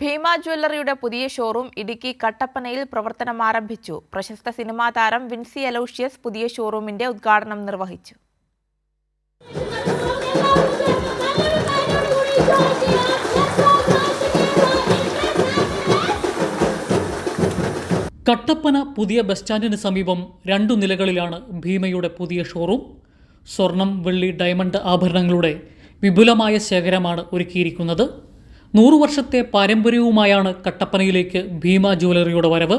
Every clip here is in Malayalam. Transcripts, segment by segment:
ഭീമ ജ്വല്ലറിയുടെ പുതിയ ഷോറൂം ഇടുക്കി കട്ടപ്പനയിൽ പ്രവർത്തനം ആരംഭിച്ചു. പ്രശസ്ത സിനിമാ താരം വിൻസി അലോഷ്യസ് പുതിയ ഷോറൂമിന്റെ ഉദ്ഘാടനം നിർവഹിച്ചു. കട്ടപ്പന പുതിയ ബസ് സ്റ്റാൻഡിന് സമീപം 2 നിലകളിലാണ് ഭീമയുടെ പുതിയ ഷോറൂം. സ്വർണം, വെള്ളി, ഡയമണ്ട് ആഭരണങ്ങളുടെ വിപുലമായ ശേഖരമാണ് ഒരുക്കിയിരിക്കുന്നത്. 100 വർഷത്തെ പാരമ്പര്യവുമായാണ് കട്ടപ്പനയിലേക്ക് ഭീമ ജ്വല്ലറിയുടെ വരവ്.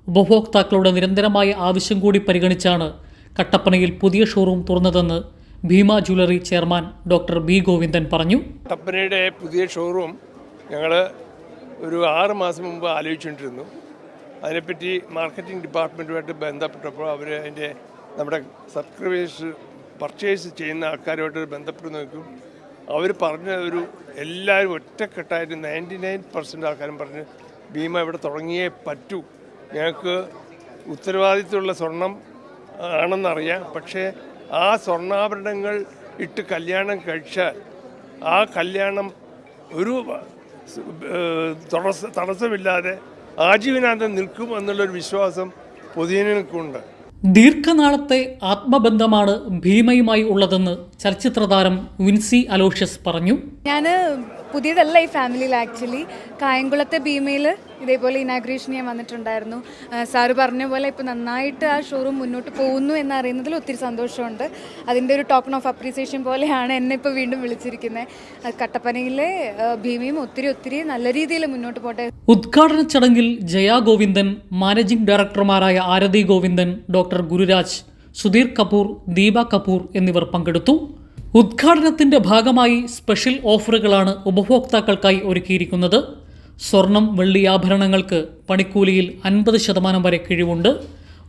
ഉപഭോക്താക്കളുടെ നിരന്തരമായ ആവശ്യം കൂടി പരിഗണിച്ചാണ് കട്ടപ്പനയിൽ പുതിയ ഷോറൂം തുറന്നതെന്ന് Bhima jewellery chairman doctor B Govindan പറഞ്ഞു. കട്ടപ്പനയുടെ പുതിയ ഷോറൂം ഞങ്ങൾ ഒരു 6 മാസം മുമ്പ് ആലോചിച്ചുകൊണ്ടിരുന്നു. അതിനെപ്പറ്റി മാർക്കറ്റിംഗ് ഡിപ്പാർട്ട്മെൻറ്റുമായിട്ട് ബന്ധപ്പെട്ടപ്പോൾ അവർ അതിൻ്റെ നമ്മുടെ സബ്സ്ക്രൈബേഴ്സ് പർച്ചേസ് ചെയ്യുന്ന ആൾക്കാരുമായിട്ട് ബന്ധപ്പെട്ട് നോക്കും. അവർ പറഞ്ഞ എല്ലാവരും ഒറ്റക്കെട്ടായിട്ട് 99% ആൾക്കാരും പറഞ്ഞ് ഭീമ ഇവിടെ തുടങ്ങിയേ പറ്റൂ. ഞങ്ങൾക്ക് ഉത്തരവാദിത്തമുള്ള സ്വർണം ആണെന്നറിയാം, പക്ഷേ ആ സ്വർണ്ണാഭരണങ്ങൾ ഇട്ട് കല്യാണം കഴിച്ചാൽ ആ കല്യാണം ഒരു തടസ്സമില്ലാതെ ആജീവനാന്തം നിൽക്കും എന്നുള്ളൊരു വിശ്വാസം പൊതുജനങ്ങൾക്കുണ്ട്. ദീർഘനാളത്തെ ആത്മബന്ധമാണ് ഭീമയുമായി ഉള്ളതെന്ന് ചലച്ചിത്ര താരം വിൻസി അലോഷ്യസ് പറഞ്ഞു. ഞാൻ പുതിയതല്ല ഈ ഫാമിലിയിൽ. ആക്ച്വലി കായംകുളത്തെ ഭീമയിൽ ഇതേപോലെ ഇനാഗ്രേഷൻ ഞാൻ വന്നിട്ടുണ്ടായിരുന്നു. സാറ് പറഞ്ഞ പോലെ ഇപ്പോൾ നന്നായിട്ട് ആ ഷോറൂം മുന്നോട്ട് പോകുന്നു എന്നറിയുന്നതിൽ ഒത്തിരി സന്തോഷമുണ്ട്. അതിൻ്റെ ഒരു ടോക്കൺ ഓഫ് അപ്രീസിയേഷൻ പോലെയാണ് എന്നെ ഇപ്പോൾ വീണ്ടും വിളിച്ചിരിക്കുന്നത്. കട്ടപ്പനയിലെ ഭീമയും ഒത്തിരി നല്ല രീതിയിൽ മുന്നോട്ട് പോട്ടെ. ഉദ്ഘാടന ചടങ്ങിൽ ജയ ഗോവിന്ദൻ, മാനേജിംഗ് ഡയറക്ടർമാരായ ആരതി ഗോവിന്ദൻ, ഡോക്ടർ ഗുരുരാജ്, സുധീർ കപൂർ, ദീപ കപൂർ എന്നിവർ പങ്കെടുത്തു. ഉദ്ഘാടനത്തിന്റെ ഭാഗമായി സ്പെഷ്യൽ ഓഫറുകളാണ് ഉപഭോക്താക്കൾക്കായി ഒരുക്കിയിരിക്കുന്നത്. സ്വർണം, വെള്ളി ആഭരണങ്ങൾക്ക് പണിക്കൂലിയിൽ 50% വരെ കിഴിവുണ്ട്.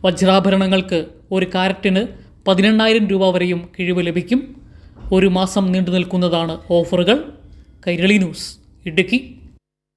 വജ്രാഭരണങ്ങൾക്ക് 1 കാരറ്റിന് 18,000 രൂപ വരെയും കിഴിവ് ലഭിക്കും. 1 മാസം നീണ്ടു നിൽക്കുന്നതാണ് ഓഫറുകൾ. കൈരളി ന്യൂസ്, ഇടുക്കി.